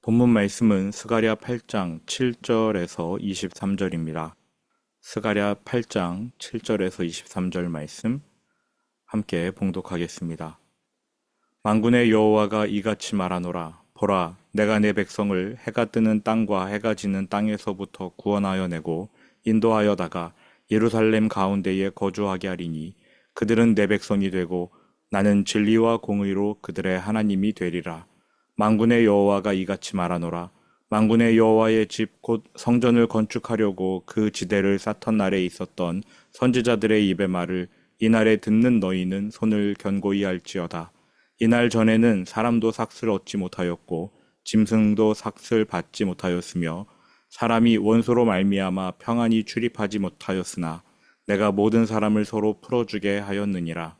본문 말씀은 스가랴 8장 7절에서 23절입니다. 스가랴 8장 7절에서 23절 말씀 함께 봉독하겠습니다. 만군의 여호와가 이같이 말하노라. 보라, 내가 내 백성을 해가 뜨는 땅과 해가 지는 땅에서부터 구원하여 내고 인도하여다가 예루살렘 가운데에 거주하게 하리니 그들은 내 백성이 되고 나는 진리와 공의로 그들의 하나님이 되리라. 만군의 여호와가 이같이 말하노라. 만군의 여호와의 집 곧 성전을 건축하려고 그 지대를 쌓던 날에 있었던 선지자들의 입의 말을 이날에 듣는 너희는 손을 견고히 할지어다. 이날 전에는 사람도 삭슬 얻지 못하였고 짐승도 삭슬 받지 못하였으며 사람이 원수로 말미암아 평안히 출입하지 못하였으나 내가 모든 사람을 서로 풀어주게 하였느니라.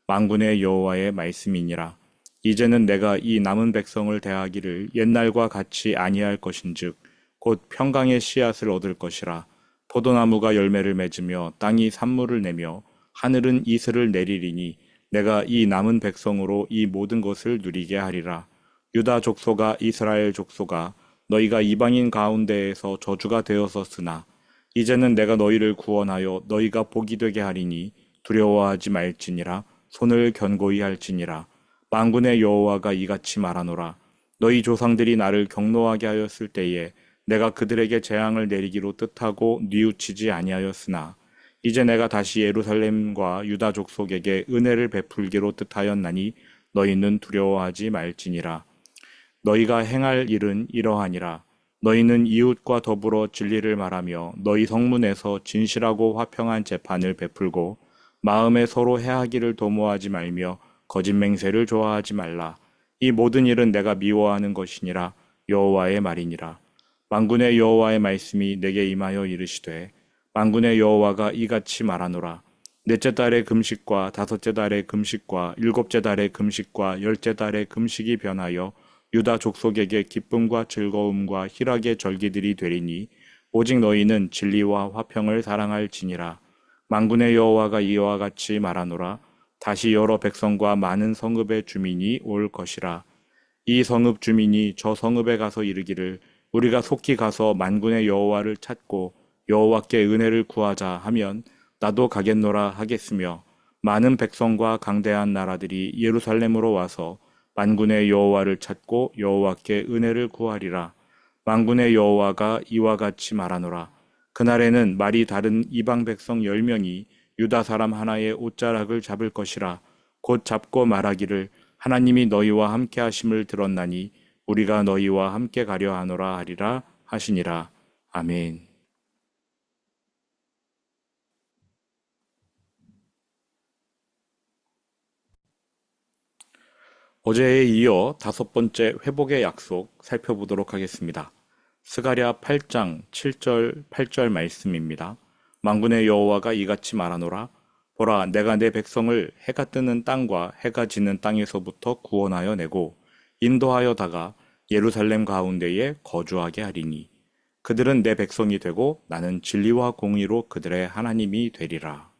만군의 여호와의 말씀이니라. 이제는 내가 이 남은 백성을 대하기를 옛날과 같이 아니할 것인즉 곧 평강의 씨앗을 얻을 것이라. 포도나무가 열매를 맺으며 땅이 산물을 내며 하늘은 이슬을 내리리니 내가 이 남은 백성으로 이 모든 것을 누리게 하리라. 유다 족속아, 이스라엘 족속아, 너희가 이방인 가운데에서 저주가 되었었으나 이제는 내가 너희를 구원하여 너희가 복이 되게 하리니 두려워하지 말지니라. 손을 견고히 할지니라. 만군의 여호와가 이같이 말하노라. 너희 조상들이 나를 경노하게 하였을 때에 내가 그들에게 재앙을 내리기로 뜻하고 뉘우치지 아니하였으나 이제 내가 다시 예루살렘과 유다 족속에게 은혜를 베풀기로 뜻하였나니 너희는 두려워하지 말지니라. 너희가 행할 일은 이러하니라. 너희는 이웃과 더불어 진리를 말하며 너희 성문에서 진실하고 화평한 재판을 베풀고 마음에 서로 해하기를 도모하지 말며 거짓 맹세를 좋아하지 말라. 이 모든 일은 내가 미워하는 것이니라. 여호와의 말이니라. 만군의 여호와의 말씀이 내게 임하여 이르시되 만군의 여호와가 이같이 말하노라. 넷째 달의 금식과 다섯째 달의 금식과 일곱째 달의 금식과 열째 달의 금식이 변하여 유다 족속에게 기쁨과 즐거움과 희락의 절기들이 되리니 오직 너희는 진리와 화평을 사랑할지니라. 만군의 여호와가 이와 같이 말하노라. 다시 여러 백성과 많은 성읍의 주민이 올 것이라. 이 성읍 주민이 저 성읍에 가서 이르기를 우리가 속히 가서 만군의 여호와를 찾고 여호와께 은혜를 구하자 하면 나도 가겠노라 하겠으며 많은 백성과 강대한 나라들이 예루살렘으로 와서 만군의 여호와를 찾고 여호와께 은혜를 구하리라. 만군의 여호와가 이와 같이 말하노라. 그날에는 말이 다른 이방 백성 10명이 유다 사람 하나의 옷자락을 잡을 것이라. 곧 잡고 말하기를 하나님이 너희와 함께 하심을 들었나니 우리가 너희와 함께 가려 하노라 하리라 하시니라. 아멘. 어제에 이어 다섯 번째 회복의 약속 살펴보도록 하겠습니다. 스가랴 8장 7절 8절 말씀입니다. 만군의 여호와가 이같이 말하노라. 보라, 내가 내 백성을 해가 뜨는 땅과 해가 지는 땅에서부터 구원하여 내고 인도하여다가 예루살렘 가운데에 거주하게 하리니 그들은 내 백성이 되고 나는 진리와 공의로 그들의 하나님이 되리라.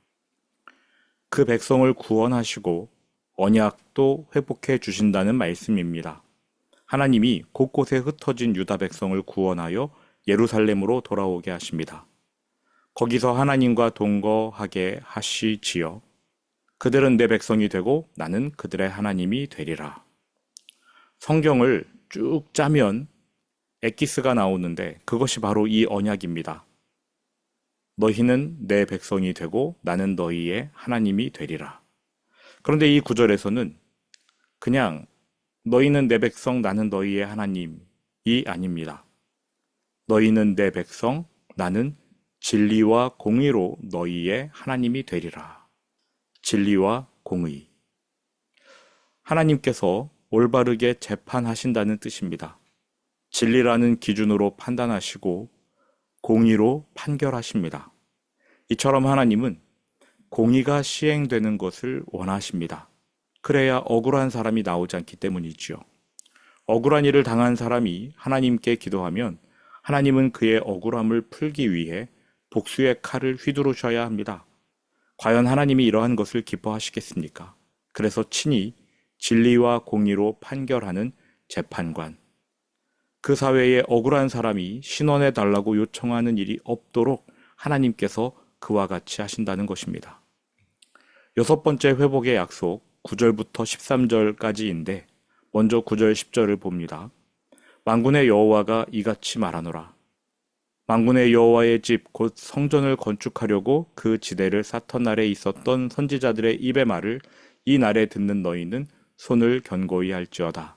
그 백성을 구원하시고 언약도 회복해 주신다는 말씀입니다. 하나님이 곳곳에 흩어진 유다 백성을 구원하여 예루살렘으로 돌아오게 하십니다. 거기서 하나님과 동거하게 하시지요. 그들은 내 백성이 되고 나는 그들의 하나님이 되리라. 성경을 쭉 짜면 엑기스가 나오는데 그것이 바로 이 언약입니다. 너희는 내 백성이 되고 나는 너희의 하나님이 되리라. 그런데 이 구절에서는 그냥 너희는 내 백성 나는 너희의 하나님이 아닙니다. 너희는 내 백성 나는 진리와 공의로 너희의 하나님이 되리라. 진리와 공의. 하나님께서 올바르게 재판하신다는 뜻입니다. 진리라는 기준으로 판단하시고 공의로 판결하십니다. 이처럼 하나님은 공의가 시행되는 것을 원하십니다. 그래야 억울한 사람이 나오지 않기 때문이지요. 억울한 일을 당한 사람이 하나님께 기도하면 하나님은 그의 억울함을 풀기 위해 복수의 칼을 휘두르셔야 합니다. 과연 하나님이 이러한 것을 기뻐하시겠습니까? 그래서 친히 진리와 공의로 판결하는 재판관. 그 사회에 억울한 사람이 신원해 달라고 요청하는 일이 없도록 하나님께서 그와 같이 하신다는 것입니다. 여섯 번째 회복의 약속 9절부터 13절까지인데 먼저 9절 10절을 봅니다. 만군의 여호와가 이같이 말하노라. 만군의 여호와의 집 곧 성전을 건축하려고 그 지대를 쌓던 날에 있었던 선지자들의 입의 말을 이 날에 듣는 너희는 손을 견고히 할지어다.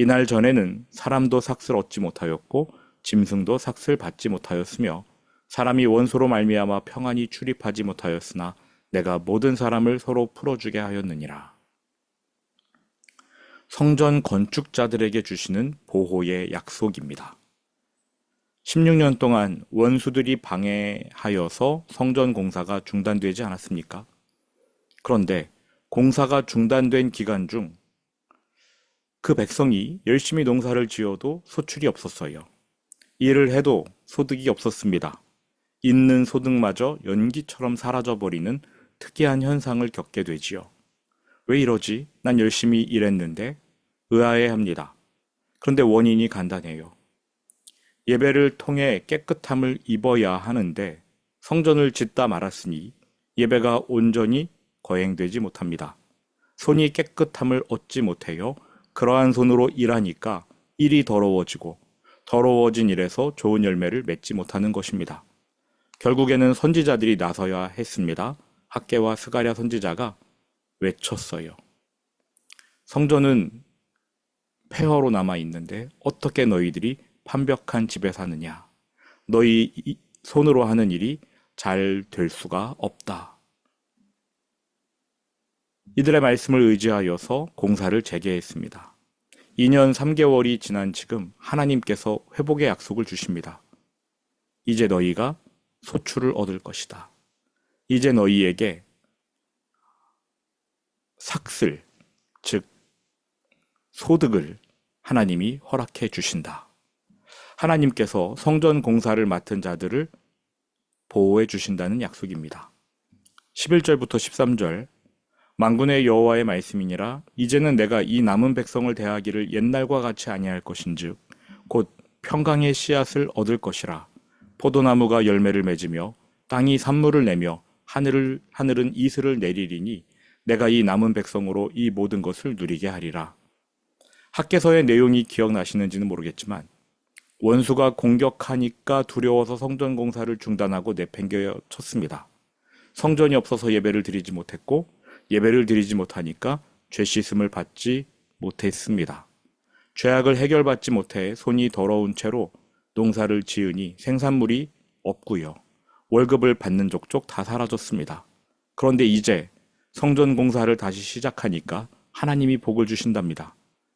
이날 전에는 사람도 삭슬 얻지 못하였고 짐승도 삭슬 받지 못하였으며 사람이 원소로 말미암아 평안히 출입하지 못하였으나 내가 모든 사람을 서로 풀어주게 하였느니라. 성전 건축자들에게 주시는 보호의 약속입니다. 16년 동안 원수들이 방해하여서 성전 공사가 중단되지 않았습니까? 그런데 공사가 중단된 기간 중 그 백성이 열심히 농사를 지어도 소출이 없었어요. 일을 해도 소득이 없었습니다. 있는 소득마저 연기처럼 사라져버리는 특이한 현상을 겪게 되지요. 왜 이러지? 난 열심히 일했는데 의아해합니다. 그런데 원인이 간단해요. 예배를 통해 깨끗함을 입어야 하는데 성전을 짓다 말았으니 예배가 온전히 거행되지 못합니다. 손이 깨끗함을 얻지 못해요. 그러한 손으로 일하니까 일이 더러워지고 더러워진 일에서 좋은 열매를 맺지 못하는 것입니다. 결국에는 선지자들이 나서야 했습니다. 학개와 스가랴 선지자가 외쳤어요. 성전은 폐허로 남아 있는데 어떻게 너희들이 판벽한 집에 사느냐? 너희 손으로 하는 일이 잘 될 수가 없다. 이들의 말씀을 의지하여서 공사를 재개했습니다. 2년 3개월이 지난 지금 하나님께서 회복의 약속을 주십니다. 이제 너희가 소출을 얻을 것이다. 이제 너희에게 삭슬, 즉 소득을 하나님이 허락해 주신다. 하나님께서 성전 공사를 맡은 자들을 보호해 주신다는 약속입니다. 11절부터 13절 만군의 여호와의 말씀이니라. 이제는 내가 이 남은 백성을 대하기를 옛날과 같이 아니할 것인즉 곧 평강의 씨앗을 얻을 것이라. 포도나무가 열매를 맺으며 땅이 산물을 내며 하늘은 이슬을 내리리니 내가 이 남은 백성으로 이 모든 것을 누리게 하리라. 학개서의 내용이 기억나시는지는 모르겠지만 원수가 공격하니까 두려워서 성전 공사를 중단하고 내팽개쳐 쳤습니다. 성전이 없어서 예배를 드리지 못했고 예배를 드리지 못하니까 죄 씻음을 받지 못했습니다. 죄악을 해결받지 못해 손이 더러운 채로 농사를 지으니 생산물이 없고요. 월급을 받는 족족 다 사라졌습니다. 그런데 이제 성전 공사를 다시 시작하니까 하나님이 복을 주신답니다.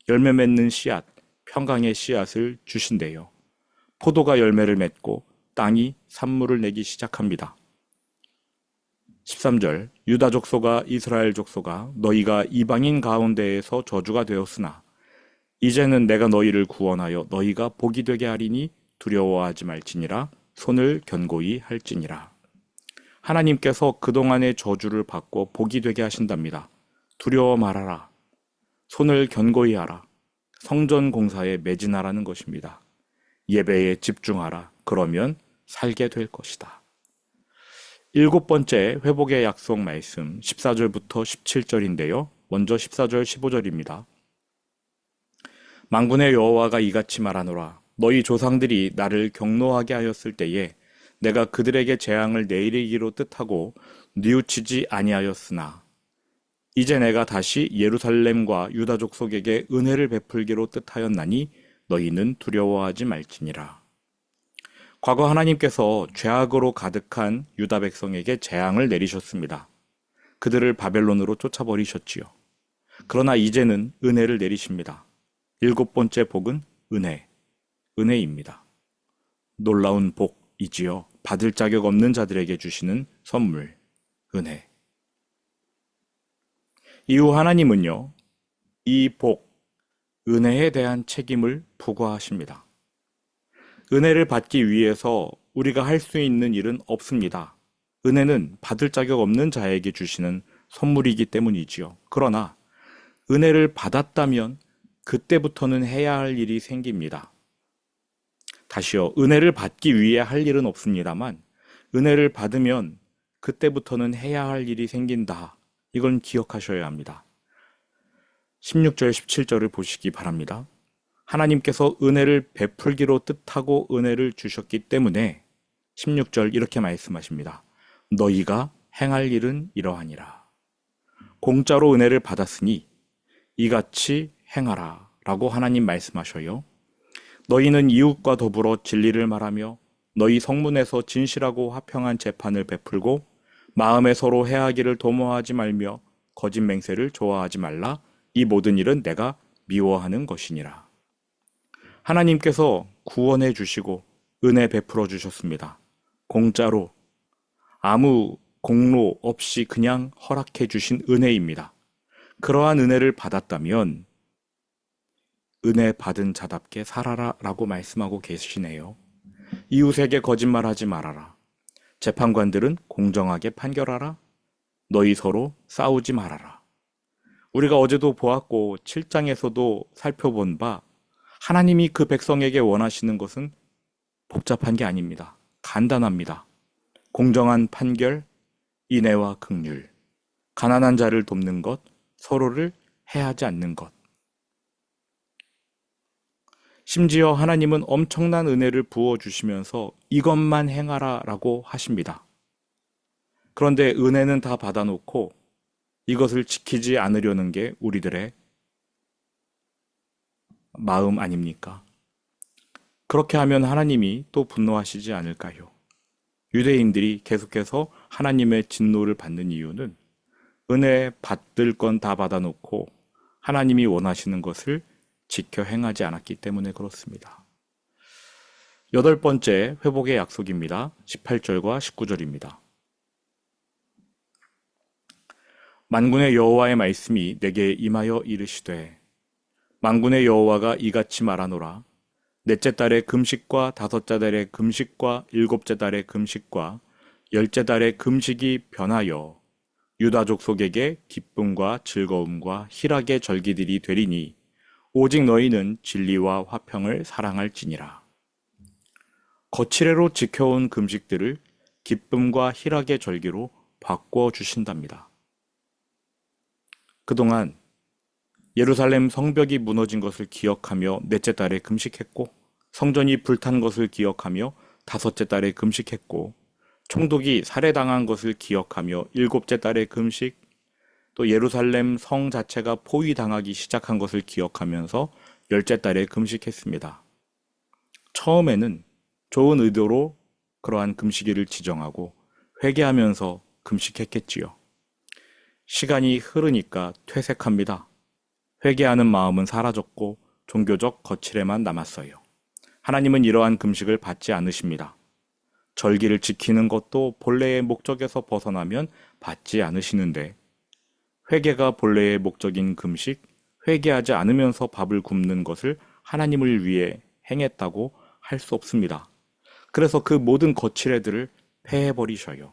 열매 맺는 씨앗, 평강의 씨앗을 주신대요. 포도가 열매를 맺고 땅이 산물을 내기 시작합니다. 13절 유다 족속아 이스라엘 족속아 너희가 이방인 가운데에서 저주가 되었으나 이제는 내가 너희를 구원하여 너희가 복이 되게 하리니 두려워하지 말지니라. 손을 견고히 할지니라. 하나님께서 그동안의 저주를 받고 복이 되게 하신답니다. 두려워 말아라. 손을 견고히 하라. 성전 공사에 매진하라는 것입니다. 예배에 집중하라. 그러면 살게 될 것이다. 일곱 번째 회복의 약속 말씀 14절부터 17절인데요. 먼저 14절 15절입니다. 만군의 여호와가 이같이 말하노라. 너희 조상들이 나를 경노하게 하였을 때에 내가 그들에게 재앙을 내리기로 뜻하고 뉘우치지 아니하였으나 이제 내가 다시 예루살렘과 유다 족속에게 은혜를 베풀기로 뜻하였나니 너희는 두려워하지 말지니라. 과거 하나님께서 죄악으로 가득한 유다 백성에게 재앙을 내리셨습니다. 그들을 바벨론으로 쫓아버리셨지요. 그러나 이제는 은혜를 내리십니다. 일곱 번째 복은 은혜입니다. 놀라운 복이지요. 받을 자격 없는 자들에게 주시는 선물, 은혜. 이후 하나님은요, 이 복, 은혜에 대한 책임을 부과하십니다. 은혜를 받기 위해서 우리가 할 수 있는 일은 없습니다. 은혜는 받을 자격 없는 자에게 주시는 선물이기 때문이지요. 그러나 은혜를 받았다면 그때부터는 해야 할 일이 생깁니다. 다시요, 은혜를 받기 위해 할 일은 없습니다만 은혜를 받으면 그때부터는 해야 할 일이 생긴다. 이건 기억하셔야 합니다. 16절, 17절을 보시기 바랍니다. 하나님께서 은혜를 베풀기로 뜻하고 은혜를 주셨기 때문에 16절 이렇게 말씀하십니다. 너희가 행할 일은 이러하니라. 공짜로 은혜를 받았으니 이같이 행하라 라고 하나님 말씀하셔요. 너희는 이웃과 더불어 진리를 말하며 너희 성문에서 진실하고 화평한 재판을 베풀고 마음에 서로 해하기를 도모하지 말며 거짓 맹세를 좋아하지 말라. 이 모든 일은 내가 미워하는 것이니라. 하나님께서 구원해 주시고 은혜 베풀어 주셨습니다. 공짜로 아무 공로 없이 그냥 허락해 주신 은혜입니다. 그러한 은혜를 받았다면 은혜 받은 자답게 살아라 라고 말씀하고 계시네요. 이웃에게 거짓말하지 말아라. 재판관들은 공정하게 판결하라. 너희 서로 싸우지 말아라. 우리가 어제도 보았고 7장에서도 살펴본 바 하나님이 그 백성에게 원하시는 것은 복잡한 게 아닙니다. 간단합니다. 공정한 판결, 인애와 긍휼, 가난한 자를 돕는 것, 서로를 해하지 않는 것. 심지어 하나님은 엄청난 은혜를 부어주시면서 이것만 행하라 라고 하십니다. 그런데 은혜는 다 받아놓고 이것을 지키지 않으려는 게 우리들의 마음 아닙니까? 그렇게 하면 하나님이 또 분노하시지 않을까요? 유대인들이 계속해서 하나님의 진노를 받는 이유는 은혜 받을 건 다 받아놓고 하나님이 원하시는 것을 지켜 행하지 않았기 때문에 그렇습니다. 8번째 회복의 약속입니다. 18절과 19절입니다. 만군의 여호와의 말씀이 내게 임하여 이르시되 만군의 여호와가 이같이 말하노라. 넷째 달의 금식과 다섯째 달의 금식과 일곱째 달의 금식과 열째 달의 금식이 변하여 유다족 속에게 기쁨과 즐거움과 희락의 절기들이 되리니 오직 너희는 진리와 화평을 사랑할지니라. 거칠애로 지켜온 금식들을 기쁨과 희락의 절기로 바꿔주신답니다. 그동안 예루살렘 성벽이 무너진 것을 기억하며 넷째 달에 금식했고 성전이 불탄 것을 기억하며 다섯째 달에 금식했고 총독이 살해당한 것을 기억하며 일곱째 달에 금식, 또 예루살렘 성 자체가 포위당하기 시작한 것을 기억하면서 열째 달에 금식했습니다. 처음에는 좋은 의도로 그러한 금식일을 지정하고 회개하면서 금식했겠지요. 시간이 흐르니까 퇴색합니다. 회개하는 마음은 사라졌고 종교적 거칠에만 남았어요. 하나님은 이러한 금식을 받지 않으십니다. 절기를 지키는 것도 본래의 목적에서 벗어나면 받지 않으시는데 회개가 본래의 목적인 금식, 회개하지 않으면서 밥을 굶는 것을 하나님을 위해 행했다고 할 수 없습니다. 그래서 그 모든 거칠애들을 패해버리셔요.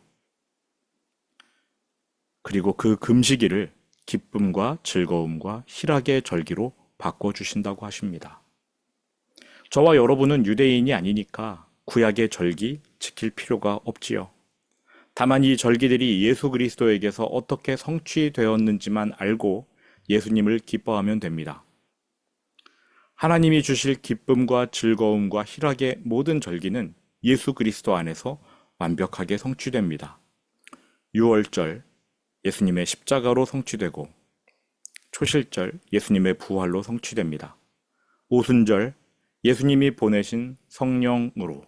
그리고 그 금식일을 기쁨과 즐거움과 희락의 절기로 바꿔주신다고 하십니다. 저와 여러분은 유대인이 아니니까 구약의 절기 지킬 필요가 없지요. 다만 이 절기들이 예수 그리스도에게서 어떻게 성취되었는지만 알고 예수님을 기뻐하면 됩니다. 하나님이 주실 기쁨과 즐거움과 희락의 모든 절기는 예수 그리스도 안에서 완벽하게 성취됩니다. 유월절 예수님의 십자가로 성취되고 초실절 예수님의 부활로 성취됩니다. 오순절 예수님이 보내신 성령으로,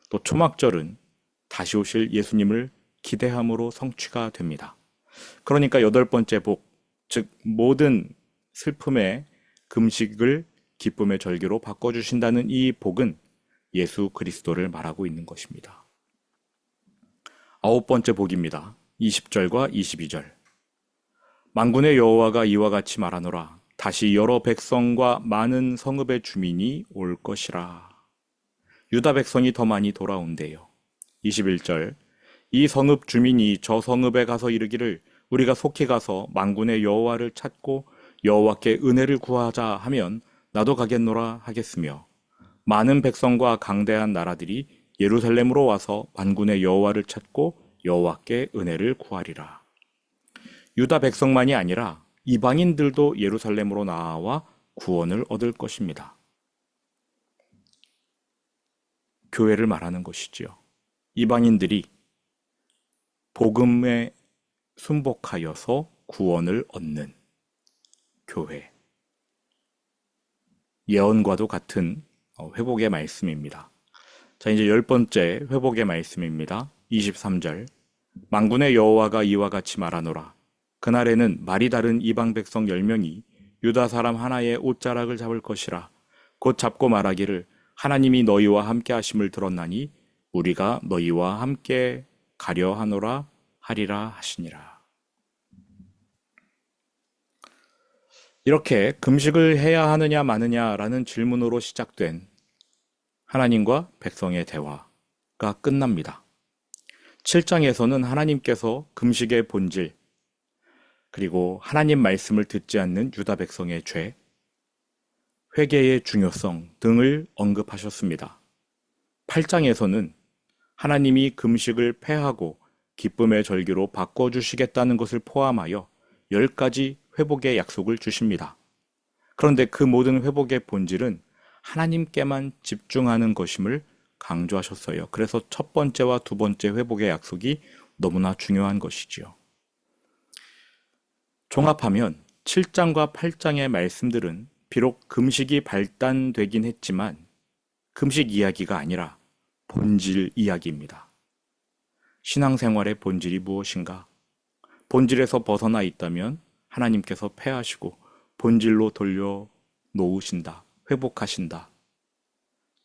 또 초막절은 다시 오실 예수님을 기대함으로 성취가 됩니다. 그러니까 8번째 복, 즉 모든 슬픔의 금식을 기쁨의 절기로 바꿔주신다는 이 복은 예수 그리스도를 말하고 있는 것입니다. 9번째 복입니다. 20절과 22절. 만군의 여호와가 이와 같이 말하노라. 다시 여러 백성과 많은 성읍의 주민이 올 것이라. 유다 백성이 더 많이 돌아온대요. 21절. 이 성읍 주민이 저 성읍에 가서 이르기를 우리가 속히 가서 만군의 여호와를 찾고 여호와께 은혜를 구하자 하면 나도 가겠노라 하겠으며 많은 백성과 강대한 나라들이 예루살렘으로 와서 만군의 여호와를 찾고 여호와께 은혜를 구하리라. 유다 백성만이 아니라 이방인들도 예루살렘으로 나와 구원을 얻을 것입니다. 교회를 말하는 것이지요. 이방인들이 복음에 순복하여서 구원을 얻는 교회. 예언과도 같은 회복의 말씀입니다. 자, 이제 10번째 회복의 말씀입니다. 23절. 만군의 여호와가 이와 같이 말하노라. 그날에는 말이 다른 이방 백성 10명이 유다 사람 하나의 옷자락을 잡을 것이라. 곧 잡고 말하기를 하나님이 너희와 함께 하심을 들었나니 우리가 너희와 함께 가려 하노라 하리라 하시니라. 이렇게 금식을 해야 하느냐 마느냐라는 질문으로 시작된 하나님과 백성의 대화가 끝납니다. 7장에서는 하나님께서 금식의 본질, 그리고 하나님 말씀을 듣지 않는 유다 백성의 죄, 회개의 중요성 등을 언급하셨습니다. 8장에서는 하나님이 금식을 폐하고 기쁨의 절기로 바꿔주시겠다는 것을 포함하여 10가지 회복의 약속을 주십니다. 그런데 그 모든 회복의 본질은 하나님께만 집중하는 것임을 강조하셨어요. 그래서 첫 번째와 두 번째 회복의 약속이 너무나 중요한 것이지요. 종합하면 7장과 8장의 말씀들은 비록 금식이 발단되긴 했지만 금식 이야기가 아니라 본질 이야기입니다. 신앙생활의 본질이 무엇인가? 본질에서 벗어나 있다면 하나님께서 폐하시고 본질로 돌려 놓으신다, 회복하신다.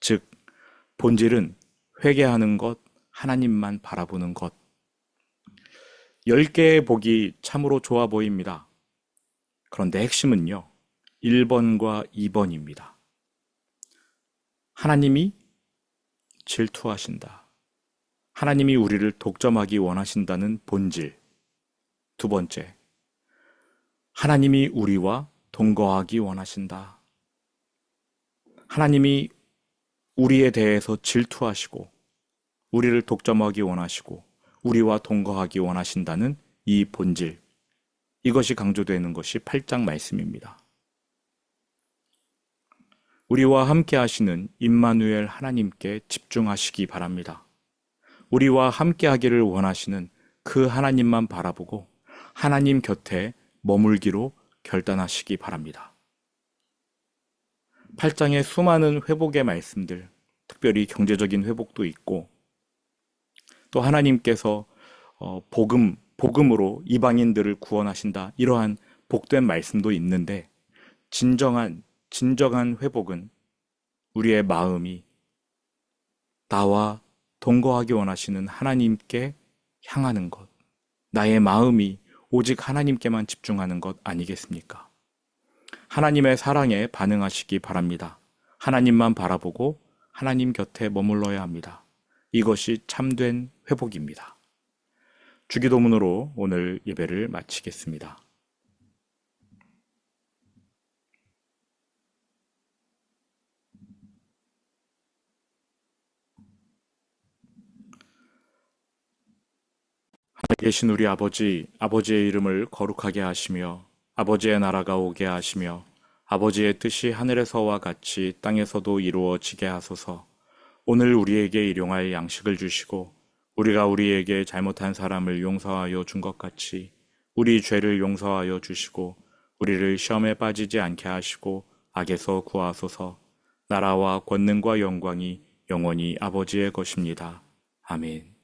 즉, 본질은 회개하는 것, 하나님만 바라보는 것. 10개의 복이 참으로 좋아 보입니다. 그런데 핵심은요, 1번과 2번입니다. 하나님이 질투하신다. 하나님이 우리를 독점하기 원하신다는 본질. 두 번째, 하나님이 우리와 동거하기 원하신다. 하나님이 우리에 대해서 질투하시고 우리를 독점하기 원하시고 우리와 동거하기 원하신다는 이 본질. 이것이 강조되는 것이 8장 말씀입니다. 우리와 함께 하시는 임마누엘 하나님께 집중하시기 바랍니다. 우리와 함께 하기를 원하시는 그 하나님만 바라보고 하나님 곁에 머물기로 결단하시기 바랍니다. 8장의 수많은 회복의 말씀들, 특별히 경제적인 회복도 있고 또 하나님께서 복음으로 이방인들을 구원하신다, 이러한 복된 말씀도 있는데 진정한 회복은 우리의 마음이 나와 동거하기 원하시는 하나님께 향하는 것, 나의 마음이 오직 하나님께만 집중하는 것 아니겠습니까? 하나님의 사랑에 반응하시기 바랍니다. 하나님만 바라보고 하나님 곁에 머물러야 합니다. 이것이 참된 회복입니다. 주기도문으로 오늘 예배를 마치겠습니다. 하늘에 계신 우리 아버지, 아버지의 이름을 거룩하게 하시며 아버지의 나라가 오게 하시며 아버지의 뜻이 하늘에서와 같이 땅에서도 이루어지게 하소서. 오늘 우리에게 일용할 양식을 주시고 우리가 우리에게 잘못한 사람을 용서하여 준 것 같이 우리 죄를 용서하여 주시고 우리를 시험에 빠지지 않게 하시고 악에서 구하소서. 나라와 권능과 영광이 영원히 아버지의 것입니다. 아멘.